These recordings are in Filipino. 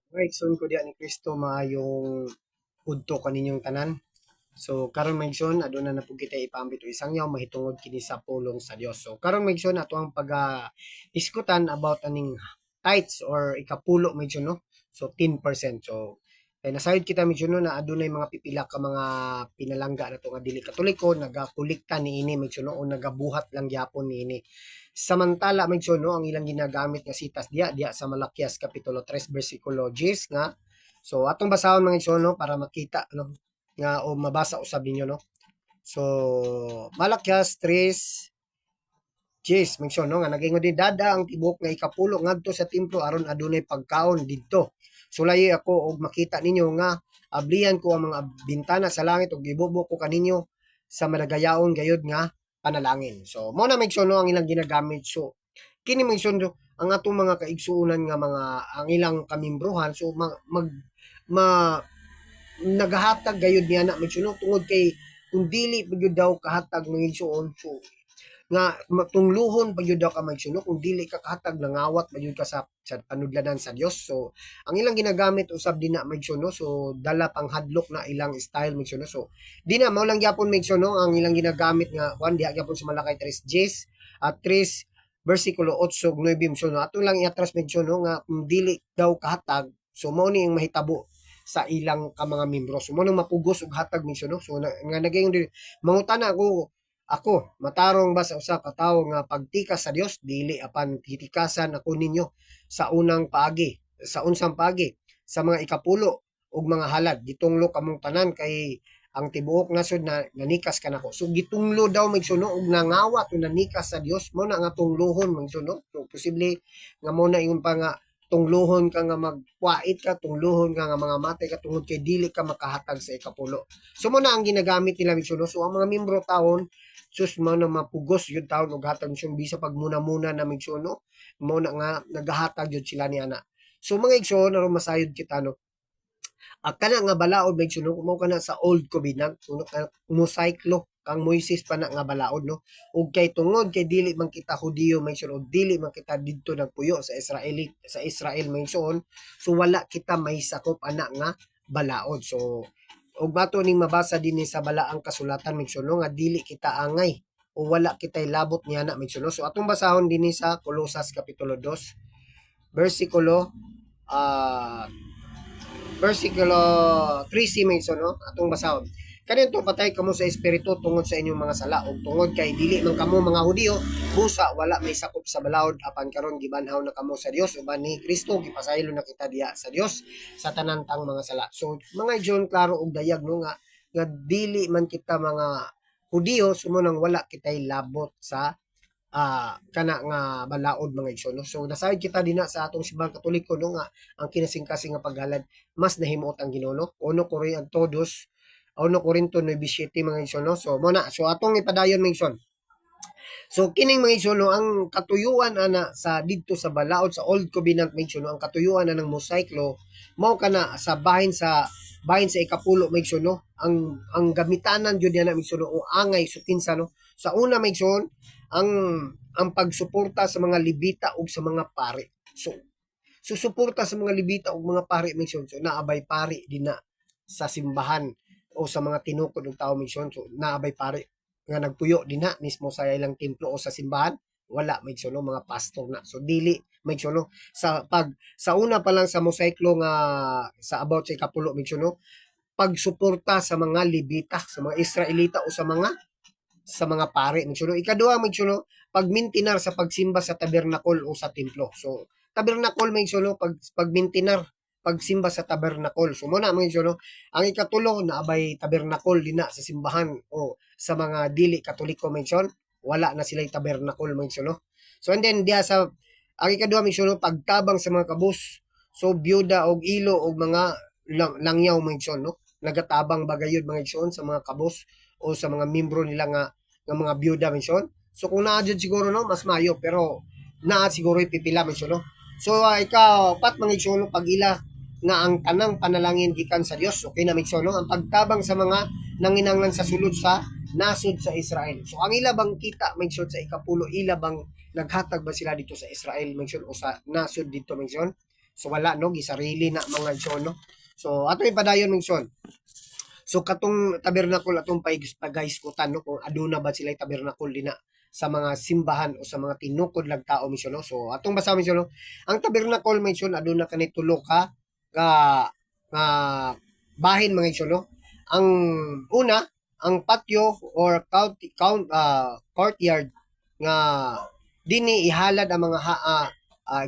Right, son ko diya ni Kristo maayong udto kaninyong tanan. So karon maigsoon aduna na pud kita ipambit o isang yaw mahitungod kini sa pulong sa Dios. So karon maigsoon ato ang diskutan about aning tithes or ikapulo maigsoon no. So 10%. So kay nasayod kita maigsoon no, na adunay mga pipila ka mga pinalangga na to nga dili katoliko nagakolekta niini maigsoon no, o nagabuhat lang gyapon niini. Samantala maigsoon no, ang ilang ginagamit nga sitas diya sa Malakias kapitulo 3 bersikulo 10 nga. So atong basahon mga igsoon no para makita no nga o mabasa usab ninyo no. So Malakias 3 Jes, mention no nga nagaingon din dada ang tibok nga ikapulo ngadto sa templo aron adunay pagkaon didto. Sulayi ako og makita ninyo nga ablian ko ang mga bintana sa langit ug gibubo ko kaninyo sa madagayaon gayud nga panalangin. So mo na mention no ang ilang ginagamit. So kini mention do ang atong mga kaigsuonan nga mga ang ilang kamimbrohan so ma nagahatag gayud niya na mention no tungod kay kung dili pagyud daw kahatag mga igsuon so nga matungluhon pa gyud ka magsuno kung dili ka kahatag nangawat pa gyud ka sa panudlanan sa Dios. So ang ilang ginagamit usab din na magsuno so dala pang hadlok na ilang style magsuno. So di na mao lang gyapon magsuno ang ilang ginagamit nga kuan diha gyapon sa Malakay 3:10 at 3 bersikulo 8 ug 9 so ato lang iatras magsuno nga kung dili daw kahatag so mao ni ang mahitabo sa ilang ka mga membro. So mo nang mapugos og hatag magsuno. So nga naging mangutana ako, matarong ba sa usa ka tawo nga pagtikas sa Dios dili apan titikasan ako ninyo sa unang paagi, sa unsang paagi, sa mga ikapulo ug mga halad gitunglo kamong tanan kay ang tibuok nasod na nanikas ka nako. So gitunglo daw magsuno og nangawat o nanikas sa Dios mo na nga tunglohon magsuno. So posible nga mo na ingon pa nga tunglohon ka nga magwait ka, tunglohon ka nga mga matay ka tungod kay dili ka makahatag sa ikapulo. So mo na ang ginagamit nila magsuno. So ang mga membro taon sus mo na mapugos yun taon og hatag siyang bisa pag muna-muna na migsuno mo na nga nagahatag yun sila ni ana. So mga igsoon aron masayod kita no. Kana nga balaod migsuno mo kana sa old covenant uno ka mosaiklo kang Moises pa na nga balaod no. Ug kay tungod kay dili man kita Hudiyo migsuon ug dili man kita didto nagpuyo sa Israel migsuon so wala kita may sakop ana nga balaod. So ug bato ning mabasa dinhi sa balaang kasulatan migsuno nga dili kita angay o wala kitay labot niya na migsuno. So atong basahon dinhi sa Colosas kapitulo 2 bersikulo ah versikulo 3c mention no atong basahon kanito patay kamo sa espiritu tungod sa inyong mga sala ug tungod kay dili man kamo mga Hudiyo busa wala may sakop sa balaod apan karon gibanhaw na kamo sa Dios uban ni Kristo gipasaylo na kita diha sa Dios sa tanan tang mga sala. So mga John klaro og dayag no nga dili man kita mga Hudiyo sumunang wala kitay labot sa kana nga balaod mga igsoon no. So nasayod kita dinha sa atong simbahang Katoliko no nga ang kinasing-kasing nga paghalad mas nahimuot ang Ginoo no. Uno Korinto 9:7 mga igsoon no. So mo na so atong ipadayon mga igsoon. So kining mga igsoon no, ang katuyuan ana sa didto sa balaod sa Old Covenant mga igsoon no, ang katuyuan na ng Mosaic Law mao kana sa bahin sa ikapulo mga igsoon no. Ang gamitanan jud na mga igsoon no, o angay so kinsa no. Sa una mga igsoon ang ang pagsuporta sa mga libita ug sa mga pari. So susuporta sa mga libita ug mga pari mission so naabay pari din na sa simbahan o sa mga tinukod ng tao mission so naabay pari nga nagpuyo din na mismo sa ilang templo o sa simbahan wala may no mga pastor na so dili may no sa una pa lang sa mosaiklo nga sa about sa ikapulo may no pagsuporta sa mga libita sa mga Israelita o sa mga pare may ikaduha may pagmintinar sa pagsimba sa tabernakol o sa templo. So tabernakol may pagmintinar pagsimba sa tabernakol. So muna mga ang ikatulo na abay tabernakol dina sa simbahan o sa mga dili katoliko may wala na sila tabernakol mga So and then diya sa ang ikaduha may pagtabang sa mga kabus. So byuda og ilo og mga langyaw mga no. Nagatabang bagayod mga sa mga kabus o sa mga membro nila nga mga byuda mention. So kung naa jud siguro no mas mayo pero naa siguro ipipila mention no. So ikaw pat mga igsoon pag ila nga ang tanang panalangin gikan sa Dios okay na mention no ang pagtabang sa mga nanginanglan sa sulod sa nasod sa Israel. So ang ila bang kita mention sa ikapulo ila bang naghatag ba sila dito sa Israel mention o sa nasod dito mention. So wala no gisarili na mga igsoon no. So ato ipadayon igsoon. So katong tabernacle atong pagahisgutan no kung aduna ba sila tabernacle dina sa mga simbahan o sa mga tinukod lang tao misyon no. So atong basa misyon no. Ang tabernacle misyon aduna kani tulo ka nga bahin mga igsoon no. Ang una, ang patio or courtyard nga dini ihalad ang mga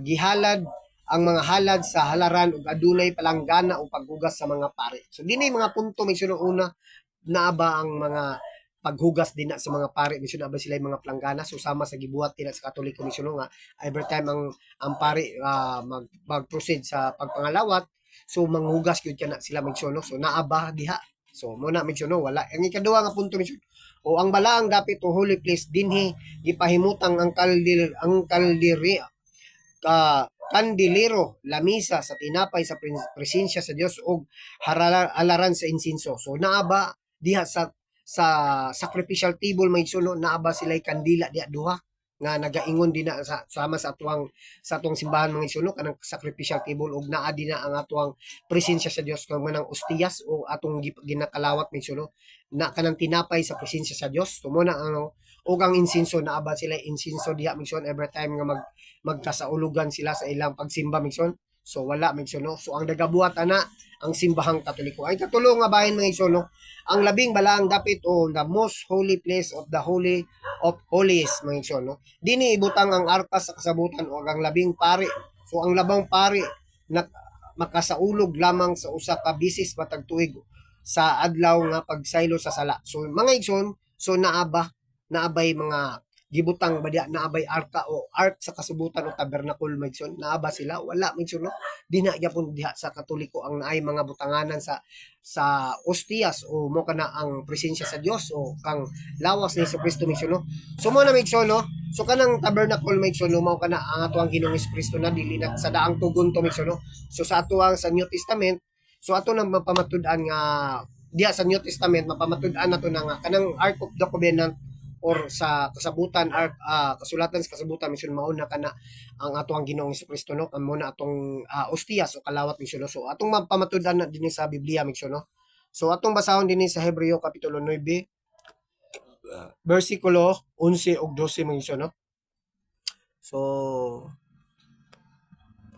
gihalad ang mga halad sa halaran ug adunay palanggana o paghugas sa mga pari. So dinay mga punto may una naaba ang mga paghugas din sa mga pari misyon ba sila yung mga planggana so sama sa gibuhat din sa Katoliko misyon nga every time ang pari mag-proceed sa pagpangalawat so manghugas gyud kana sila misyon no? So naaba diha. So muna misyon no? Wala ang ikaduha nga punto misyon o ang balaang dapit o holy place dinhi gipahimutang ang kandilero, lamisa sa tinapay sa presensya sa Dios ug halaran sa insinso. So naaba diha sa sacrificial table may suno naaba sila'y kandila diha duha nga nagaingon din na sama sa atong simbahan mga suno kanang sacrificial table ug naa din na ang atong presensya sa Dios kang manang ostiyas o atong ginakalawat may suno na kanang tinapay sa presensya sa Dios. So mo na ano ug ang insinso naaba sila insinso diha migson every time nga magkasaulugan sila sa ilang pagsimba migson. So wala migson no. So ang nagabuhat ana ang simbahang Katoliko. Ay katulo nga bahin mga igsoon no. Ang labing balaang dapit o the most holy place of the holy of holies mga igsoon no. Dini ibutang ang arka sa kasabutan o ang labing pari. So ang labang pari na makasaulog lamang sa usa ka bisis matag tuig sa adlaw nga pagsaylo sa sala. So mga igsoon, so naabay mga gibutang ba diya naabay arka o ark sa kasubutan o tabernacle magson naaba sila wala magson no dina gyapon diha sa Katoliko ang naay mga butanganan sa ostias o mo kana ang presensya sa Dios o kang lawas ni Jesucristo magson no so mo na magson no so kanang tabernacle magson no mao kana ang ato ang Ginoong Jesucristo na dili na sa daang tugon to magson no so sa ato ang sa New Testament so ato nang mapamatud-an nga diha sa New Testament mapamatud-an nato na nga kanang Ark of the Covenant or sa kasabutan kasulatan sa kasabutan mission mauna kana ang ato ang Ginoong Jesucristo no kamo na atong ostias o kalawat mission no so atong mapamatud-an na dinhi sa Biblia mission no so atong basahon dinhi sa Hebreo kapitulo 9 versikulo 11 ug 12 mission no so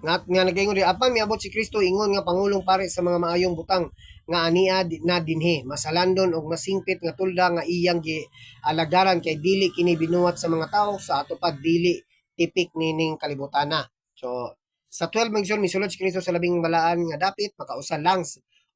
nga nagaingon di apan miabot si Kristo ingon nga pangulong pare sa mga maayong butang nga ania na dinhi masalandon og masingpit nga tulda nga iyang gialagaran kay dili kini binuhat sa mga tao sa atupad dili tipik nining kalibutana. So sa 12 misulod si Kristo sa labing balaan nga dapit makausa lang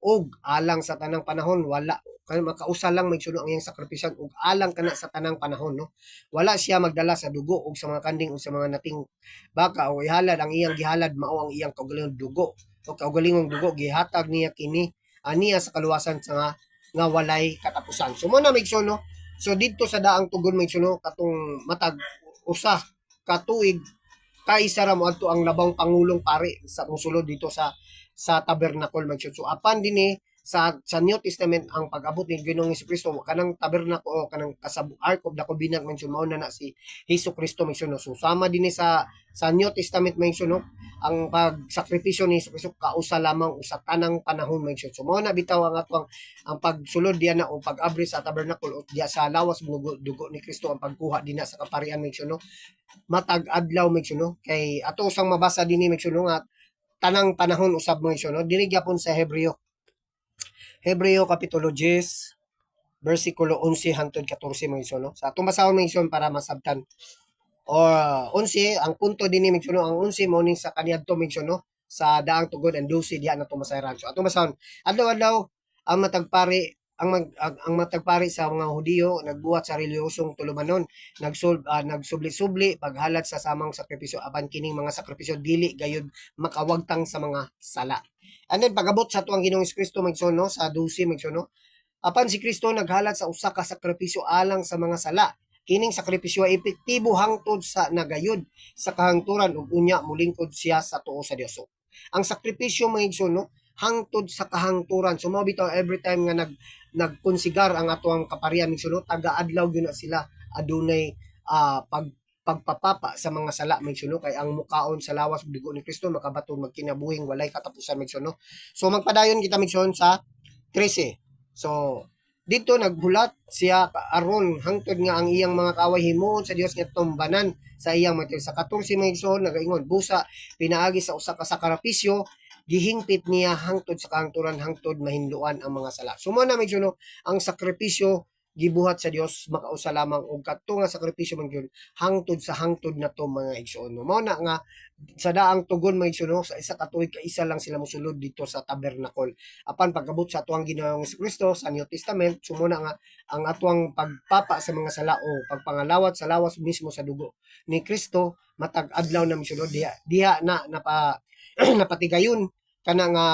og alang sa tanang panahon wala kay makausa lang magsuno ang iyang sakripisyon ug alang kana sa tanang panahon no. Wala siya magdala sa dugo ug sa mga kanding ug sa mga nating baka o ihalad ang iyang gihalad mao ang iyang kaugalingong dugo o kaugalingong dugo gihatag niya kini aniya sa kaluwasan sa nga walay katapusan. So mo na migson no. So didto sa daang tugon migson no katong matag usa ka tuig kaisa ra mo adto ang labang pangulong pare sa musulod dito sa tabernacle migson. So apan dinhi sa New Testament ang pag-abot ni Ginoong Jesucristo kanang tabernacle o kanang Ark of the Covenant mention mao na si Jesucristo mention no. So sama dinhi sa New Testament mention no ang pagsakripisyo ni Jesucristo kausa lamang usa tanang panahon mention. So mao na bitaw ang atong ang pagsulod diya na o pag-abri sa tabernacle o diya sa lawas dugo ni Kristo ang pagkuha dinha sa kaparian mention no. Matag adlaw mention no kay ato usang mabasa dinhi mention no nga tanang panahon usab mention no dili gyapon sa Hebreo kapitulo 10 versikulo 11 hangtod 14 mga igsoon no. Sa atong basahon mga igsoon para masabtan. O 11 ang punto dinhi mga igsoon ang 11 mo ning sa kaniadto mga igsoon no sa daang tugod and 12 diha na tumasayran. So atong basahon adlaw-adlaw ang matagpari ang matagpari sa mga Hudiyo nagbuhat sa relihiyosong tulumanon nagsubli-subli paghalad sa samang sakripisyo apan kining mga sakripisyo dili gayud makawagtang sa mga sala. And then pagabot sa tuang Ginoong Kristo magson no sa 12 magson no. Apan si Kristo naghalad sa usa ka sakripisyo alang sa mga sala. Kining sakripisyo ay epektibo hangtod sa nagayod sa kahangturan ug unya mulingkod siya sa tuo sa Dios. So, ang sakripisyo magson no hangtod sa kahangturan. So mao bitaw every time nga nagkonsigar ang atuang kaparian magson no taga-adlaw gyud na sila adunay pagpapapa sa mga sala mensuno kay ang mukaon sa lawas ug dugo ni Kristo makabaton magkinabuhing walay katapusan mensuno. So magpadayon kita mensun sa 13. So dito naghulat siya aron hangtod nga ang iyang mga kaway himuon sa Dios nga tumbanan sa iyang mga sa 14 mga igsoon nagaingon busa pinaagi sa usa ka sakripisyo gihingpit niya hangtod sa kahangturan hangtod mahinduan ang mga sala. Sumo na mensuno ang sakripisyo gibuhat sa Dios makausa lamang og kadto nga sakripisyo man gyud hangtod sa hangtod na to mga igsoon. Mao na nga sa daang tugon mga igsoon sa isa ka tuig ka isa lang sila mosulod dito sa tabernacle. Apan pagabot sa atuang Ginoong Kristo sa New Testament sumuna nga ang atuang pagpapa sa mga sala o pagpangalawat sa lawas mismo sa dugo ni Kristo matag adlaw na misulod diha na napatigayon kana nga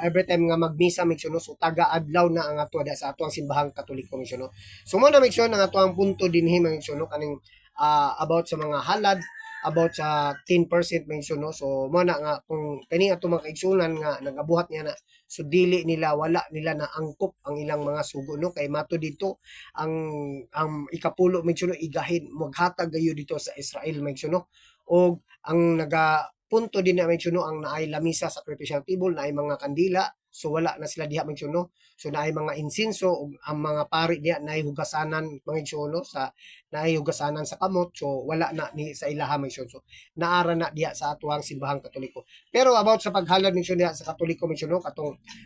every time nga magmisa migsuno so taga adlaw na ang ato sa atuang simbahang Katoliko migsuno. So mo na migsuno ang atuang punto dinhi migsuno kaning about sa mga halad about sa 10% migsuno. So mo na nga kung kani ato mga kaigsunan nga nagabuhat niya na so dili nila wala nila na angkop ang ilang mga sugo no kay mato dito ang ikapulo migsuno igahin maghatag gayo dito sa Israel migsuno og ang naga punto din na mentiono ang naay lamisa sacrificial table naay mga kandila so wala na sila diha mentiono so naay mga insinso ug ang mga pari diha naay hugasanan mga mentiono sa naay hugasanan sa kamot so wala na ni sa ilaha mentiono so naara na diha sa atuang simbahang Katoliko. Pero about sa paghalad mentiono diha sa Katoliko mentiono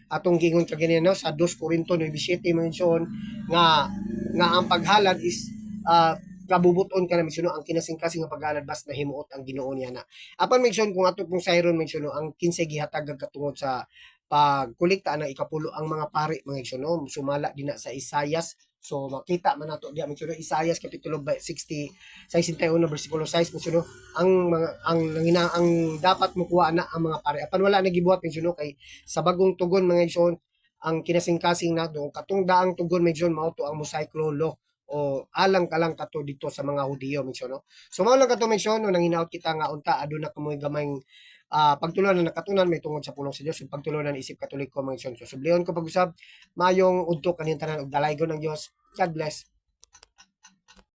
atong gingon kagani no sa 2 Corinto 9:7 mention nga ang paghalad is kabubuton ka na mention ang kinasing-kasing nga paghalad bas na himuot ang Ginoo niya na. Apan mention kung ato pong sayron mention ang 15 gihatag katungod sa pagkolekta ng ikapulo ang mga pari mga igsoon sumala din na sa Isayas. So makita man nato diya mention Isayas kapitulo 60 61 bersikulo 6 mention ang dapat mukuha na ang mga pari. Apan wala na gibuhat mention kay sa bagong tugon mga igsoon ang kinasing-kasing na do katong daang tugon medyo mao to ang Mosaic Law o alang kalang kato dito sa mga Hudiyo mention no. So mao lang kato mention no nang hinaut kita nga unta aduna kamoy gamayng pagtulunan na nakatunan may tungod sa pulong sa Dios ug pagtulunan isip Katoliko mention. So subliyon ko pag-usab mayong udto kaning tanan og dalaygon ng Dios. God bless.